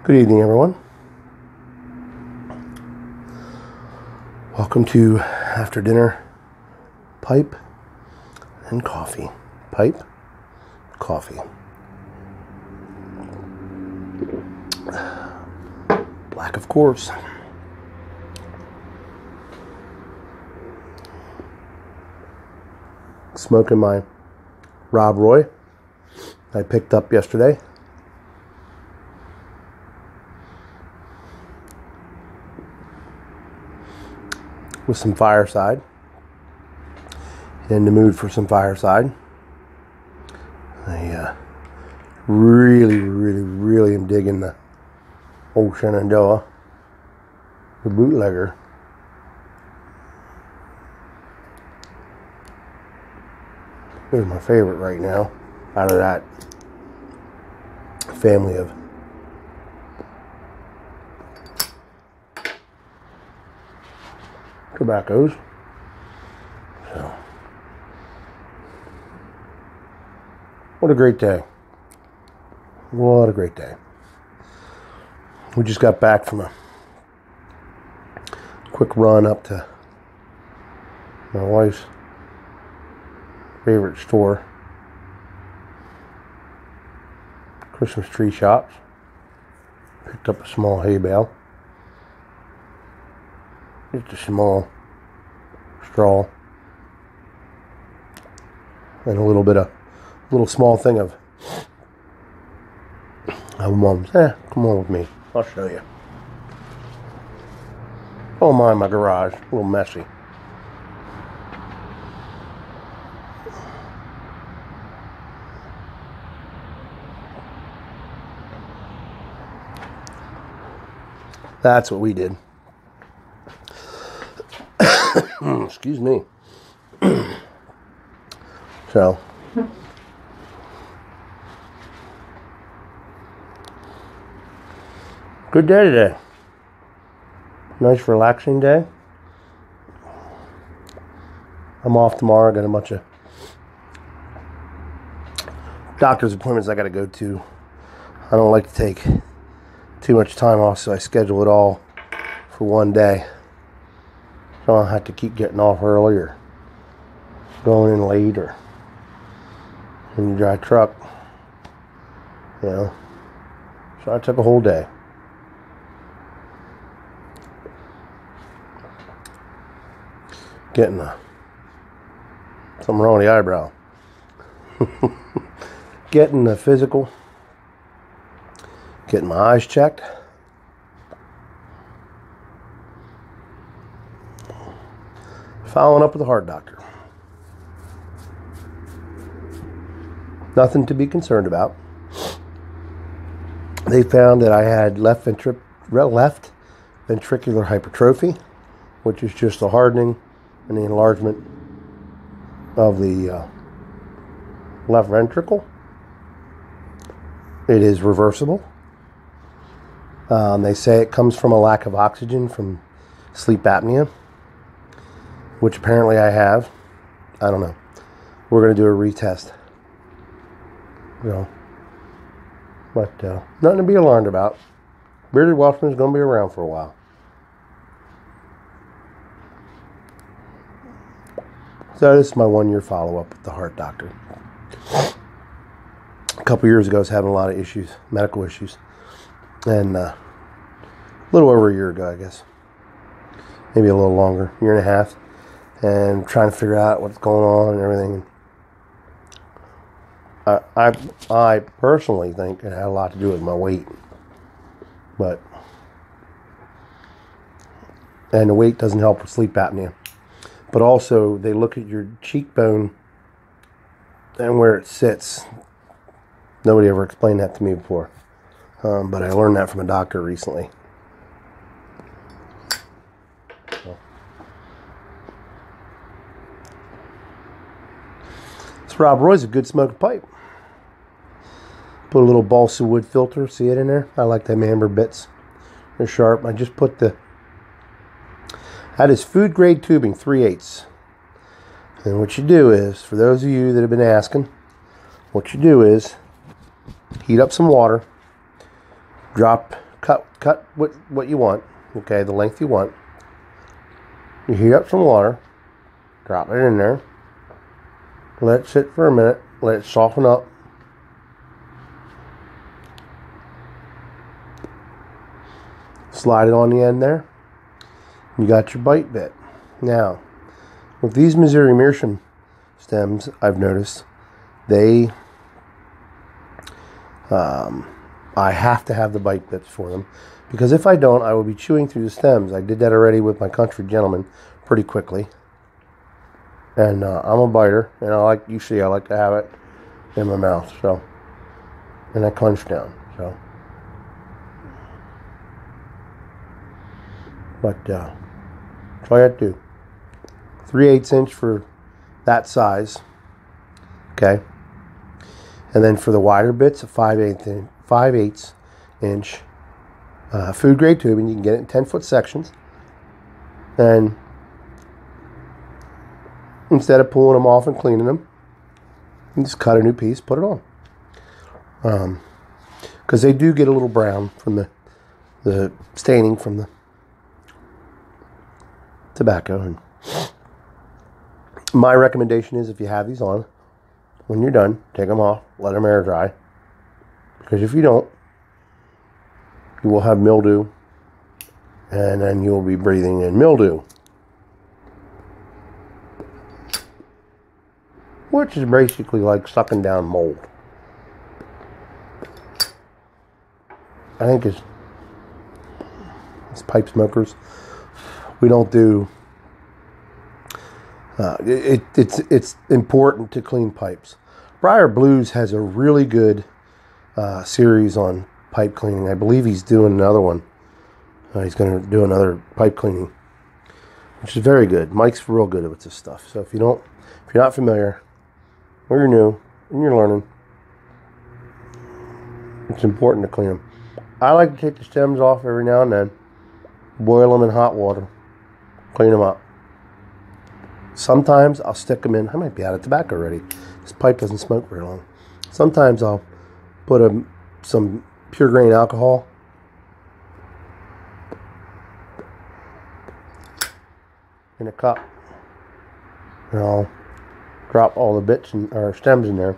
Good evening, everyone. Welcome to After Dinner Pipe and Coffee. Pipe, coffee. Black, of course. Smoking my Rob Roy I picked up yesterday. With some Fireside. In the mood for some Fireside. I really am digging the Old Shenandoah, the bootlegger. Here's my favorite right now out of that family of tobaccos. So, what a great day. What a great day. We just got back from a quick run up to my wife's favorite store, Christmas tree shops. Picked up a small hay bale. Just a small straw. And a little small thing of Mom's. Come on with me. I'll show you. Oh my garage. A little messy. That's what we did. Excuse me. So, good day today. Nice relaxing day. I'm off tomorrow. Got a bunch of doctor's appointments I got to go to. I don't like to take too much time off, so I schedule it all for one day. So I have to keep getting off early or going in late or in the dry truck. You know. So I took a whole day. Getting something wrong with the eyebrow. Getting the physical. Getting my eyes checked. Following up with the heart doctor. Nothing to be concerned about. They found that I had left ventricular hypertrophy, which is just the hardening and the enlargement of the left ventricle. It is reversible. They say it comes from a lack of oxygen from sleep apnea, which apparently I have. I don't know. We're going to do a retest. You know. But nothing to be alarmed about. Bearded Welshman is going to be around for a while. So this is my 1-year follow-up with the heart doctor. A couple years ago I was having a lot of issues, medical issues. And a little over a year ago, I guess. Maybe a little longer, year and a half. And trying to figure out what's going on and everything. I personally think it had a lot to do with my weight. And the weight doesn't help with sleep apnea. But also, they look at your cheekbone and where it sits. Nobody ever explained that to me before. But I learned that from a doctor recently. This Rob Roy's a good smoking pipe. Put a little balsa wood filter. See it in there? I like them amber bits. They're sharp. I just put that is food grade tubing, 3/8. And what you do is, for those of you that have been asking, what you do is heat up some water, drop cut what you want. Okay, the length you want. You heat up some water. Drop it in there. Let it sit for a minute. Let it soften up. Slide it on the end there. You got your bite bit. Now, with these Missouri Meerschaum stems, I've noticed they, I have to have the bite bits for them, because if I don't, I will be chewing through the stems. I did that already with my Country Gentleman pretty quickly. And I'm a biter, and I like to have it in my mouth. So, and I crunch down. So, but that's all you have to do. 3/8 inch for that size. Okay. And then for the wider bits, a 5/8 inch food grade tube, and you can get it in 10-foot sections. And instead of pulling them off and cleaning them, you just cut a new piece, put it on. Because they do get a little brown from the staining from the tobacco. And my recommendation is, if you have these on, when you're done, take them off, let them air dry. Because if you don't, you will have mildew, and then you'll be breathing in mildew, which is basically like sucking down mold. I think as pipe smokers, we don't do. It's important to clean pipes. Briar Blues has a really good series on pipe cleaning. I believe he's doing another one. He's going to do another pipe cleaning, which is very good. Mike's real good with this stuff. So if you're not familiar, or you're new and you're learning, it's important to clean them. I like to take the stems off every now and then, boil them in hot water, clean them up. Sometimes I'll stick them in. I might be out of tobacco already. This pipe doesn't smoke very long. Sometimes I'll put some pure grain alcohol in a cup, and I'll drop all the bits or stems in there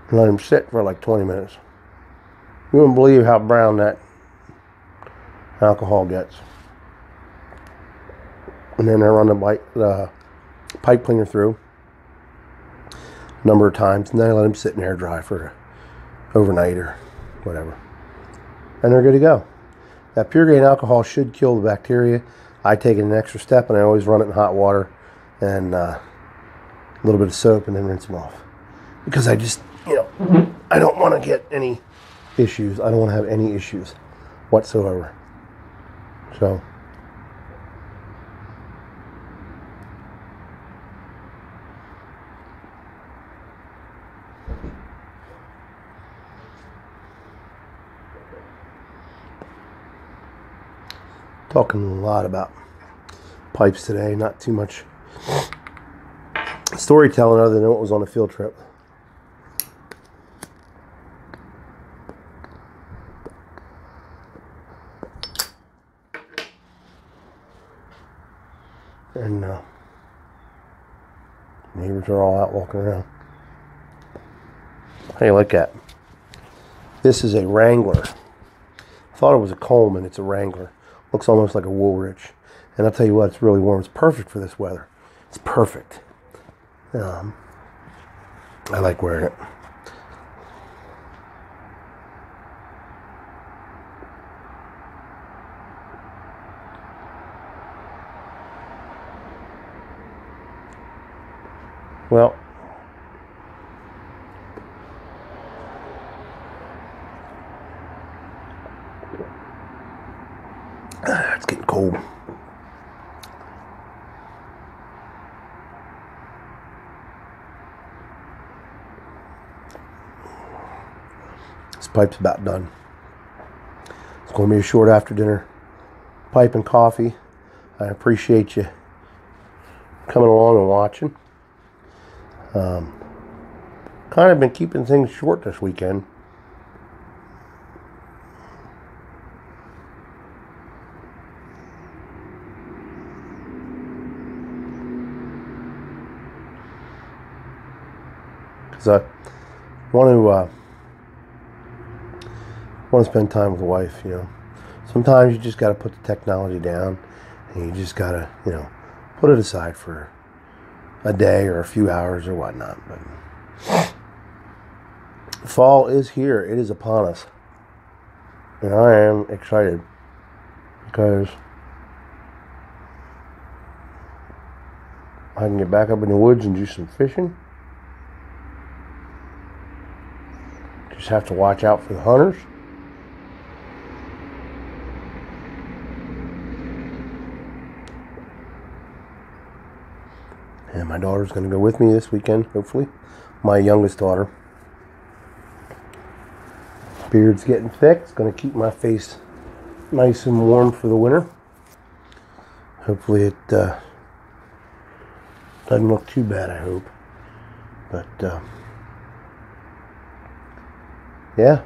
and let them sit for like 20 minutes. You wouldn't believe how brown that alcohol gets. And then I run the pipe cleaner through a number of times, and then I let them sit in air dry for overnight or whatever. And they're good to go. That pure grain alcohol should kill the bacteria. I take it an extra step, and I always run it in hot water and a little bit of soap, and then rinse them off. Because I just, I don't want to get any issues. I don't want to have any issues whatsoever. So, talking a lot about pipes today, not too much storytelling other than what was on a field trip. And neighbors are all out walking around. Hey, look at this. Is a Wrangler. I thought it was a Coleman. It's a Wrangler. Looks almost like a Woolrich. And I'll tell you what, it's really warm. It's perfect for this weather. It's perfect. I like wearing it. Well, it's getting cold. This pipe's about done. It's going to be a short after dinner pipe and coffee. I appreciate you coming along and watching. Kind of been keeping things short this weekend. because I want to spend time with the wife. Sometimes you just got to put the technology down, and you just got to put it aside for a day or a few hours or whatnot. But fall is here. It is upon us. And I am excited because I can get back up in the woods and do some fishing. Just have to watch out for the hunters. And my daughter's going to go with me this weekend, hopefully. My youngest daughter. Beard's getting thick. It's going to keep my face nice and warm for the winter. Hopefully it doesn't look too bad, I hope. But, yeah.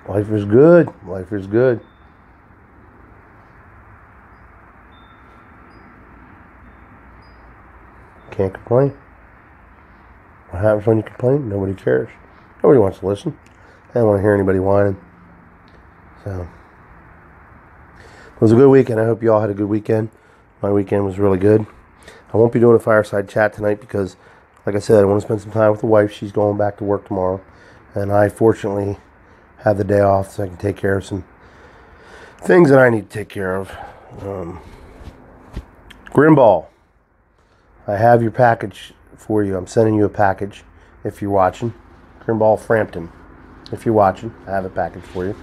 Life is good. Life is good. Can't complain. What happens when you complain? Nobody cares. Nobody wants to listen. I don't want to hear anybody whining. So, it was a good weekend. I hope you all had a good weekend. My weekend was really good. I won't be doing a fireside chat tonight because, like I said, I want to spend some time with the wife. She's going back to work tomorrow. And I, fortunately, have the day off so I can take care of some things that I need to take care of. Grimball, I have your package for you. I'm sending you a package if you're watching. Grimball Frampton. If you're watching, I have a package for you.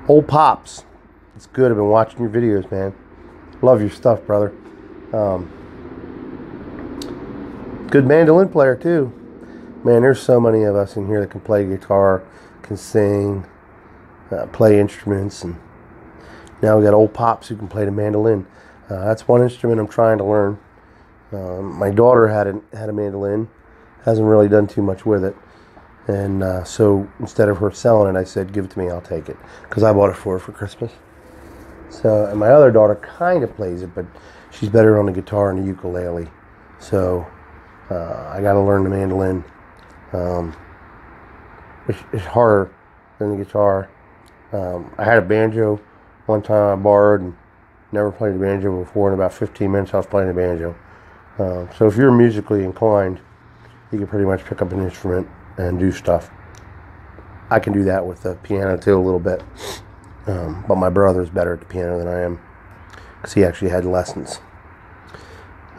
Old Pops. It's good. I've been watching your videos, man. Love your stuff, brother. Good mandolin player, too. Man, there's so many of us in here that can play guitar, can sing, play instruments. And now we got Old Pops who can play the mandolin. That's one instrument I'm trying to learn. My daughter had a mandolin. Hasn't really done too much with it. And so instead of her selling it, I said, give it to me, I'll take it. Because I bought it for her for Christmas. So, and my other daughter kind of plays it, but she's better on the guitar and the ukulele. So, I got to learn the mandolin. It's harder than the guitar. I had a banjo one time I borrowed and never played the banjo before. In about 15 minutes, I was playing the banjo. So if you're musically inclined, you can pretty much pick up an instrument and do stuff. I can do that with the piano too a little bit. But my brother's better at the piano than I am because he actually had lessons.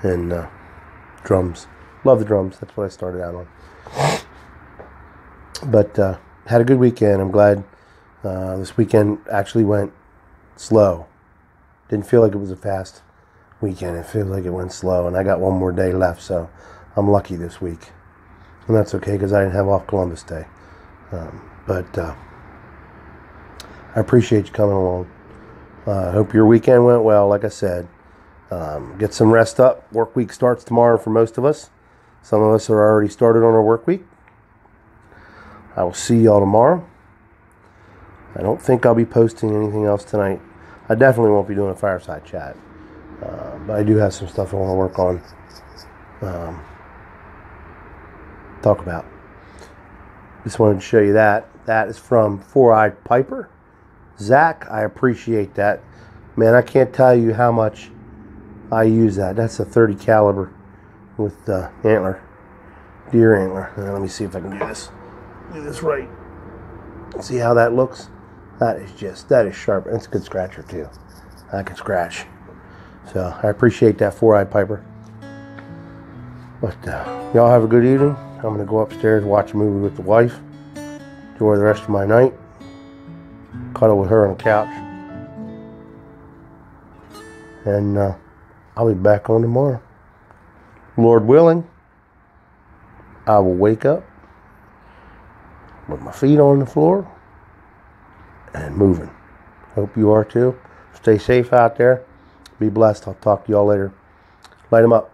And drums. Love the drums. That's what I started out on. But had a good weekend. I'm glad this weekend actually went slow. Didn't feel like it was a fast weekend. It feels like it went slow. And I got one more day left, so I'm lucky this week. And that's okay because I didn't have off Columbus Day. But I appreciate you coming along. I hope your weekend went well, like I said. Get some rest up. Work week starts tomorrow for most of us. Some of us are already started on our work week. I will see y'all tomorrow. I don't think I'll be posting anything else tonight. I definitely won't be doing a fireside chat. But I do have some stuff I want to work on. Talk about. Just wanted to show you that. That is from Four-Eyed Piper. Zach, I appreciate that. Man, I can't tell you how much I use that. That's a 30 caliber with antler, deer antler. Let me see if I can do this. Do this right. See how that looks? That is sharp. It's a good scratcher too. I can scratch. So I appreciate that Four-Eyed Piper. But y'all have a good evening. I'm going to go upstairs, watch a movie with the wife, enjoy the rest of my night, cuddle with her on the couch, and I'll be back on tomorrow. Lord willing, I will wake up with my feet on the floor and moving. Hope you are too. Stay safe out there. Be blessed. I'll talk to y'all later. Light 'em up.